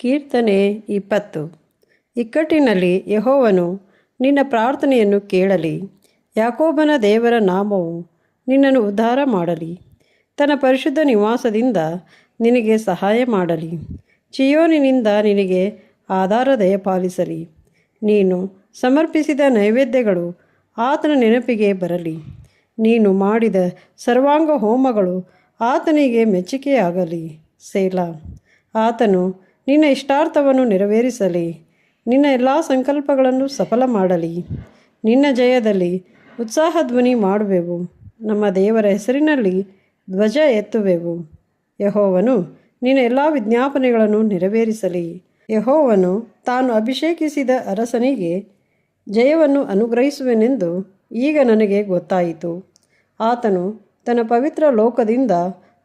ಕೀರ್ತನೆ 20. ಇಕ್ಕಟ್ಟಿನಲ್ಲಿ ಯೆಹೋವನು ನಿನ್ನ ಪ್ರಾರ್ಥನೆಯನ್ನು ಕೇಳಲಿ. ಯಾಕೋಬನ ದೇವರ ನಾಮವು ನಿನ್ನನ್ನು ಉದ್ಧಾರ ಮಾಡಲಿ. ತನ್ನ ಪರಿಶುದ್ಧ ನಿವಾಸದಿಂದ ನಿನಗೆ ಸಹಾಯ ಮಾಡಲಿ. ಚೀಯೋನಿನಿಂದ ನಿನಗೆ ಆಧಾರ ದಯಪಾಲಿಸಲಿ. ನೀನು ಸಮರ್ಪಿಸಿದ ನೈವೇದ್ಯಗಳು ಆತನ ನೆನಪಿಗೆ ಬರಲಿ. ನೀನು ಮಾಡಿದ ಸರ್ವಾಂಗ ಹೋಮಗಳು ಆತನಿಗೆ ಮೆಚ್ಚುಗೆಯಾಗಲಿ. ಸೇಲಾ. ಆತನು ನಿನ್ನ ಇಷ್ಟಾರ್ಥವನ್ನು ನೆರವೇರಿಸಲಿ. ನಿನ್ನ ಎಲ್ಲ ಸಂಕಲ್ಪಗಳನ್ನು ಸಫಲ ಮಾಡಲಿ. ನಿನ್ನ ಜಯದಲ್ಲಿ ಉತ್ಸಾಹಧ್ವನಿ ಮಾಡುವೆವು. ನಮ್ಮ ದೇವರ ಹೆಸರಿನಲ್ಲಿ ಧ್ವಜ ಎತ್ತುವೆವು. ಯೆಹೋವನು ನಿನ್ನ ಎಲ್ಲ ವಿಜ್ಞಾಪನೆಗಳನ್ನು ನೆರವೇರಿಸಲಿ. ಯೆಹೋವನು ತಾನು ಅಭಿಷೇಕಿಸಿದ ಅರಸನಿಗೆ ಜಯವನ್ನು ಅನುಗ್ರಹಿಸುವೆನೆಂದು ಈಗ ನನಗೆ ಗೊತ್ತಾಯಿತು. ಆತನು ತನ್ನ ಪವಿತ್ರ ಲೋಕದಿಂದ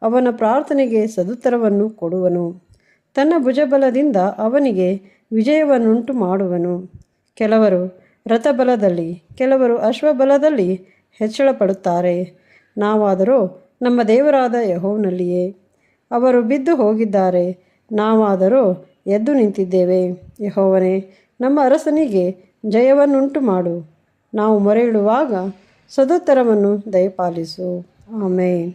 ಅವನ ಪ್ರಾರ್ಥನೆಗೆ ಸದುತ್ತರವನ್ನು ಕೊಡುವನು. ತನ್ನ ಭುಜಬಲದಿಂದ ಅವನಿಗೆ ವಿಜಯವನ್ನುಂಟು ಮಾಡುವನು. ಕೆಲವರು ರಥಬಲದಲ್ಲಿ, ಕೆಲವರು ಅಶ್ವಬಲದಲ್ಲಿ ಹೆಚ್ಚಳಪಡುತ್ತಾರೆ. ನಾವಾದರೂ ನಮ್ಮ ದೇವರಾದ ಯೆಹೋವನಲ್ಲಿಯೇ. ಅವರು ಬಿದ್ದು ಹೋಗಿದ್ದಾರೆ, ನಾವಾದರೂ ಎದ್ದು ನಿಂತಿದ್ದೇವೆ. ಯೆಹೋವನೇ, ನಮ್ಮ ಅರಸನಿಗೆ ಜಯವನ್ನುಂಟು ಮಾಡು. ನಾವು ಮೊರೆಯಿಡುವಾಗ ಸದುತ್ತರವನ್ನು ದಯಪಾಲಿಸು. ಆಮೆನ್.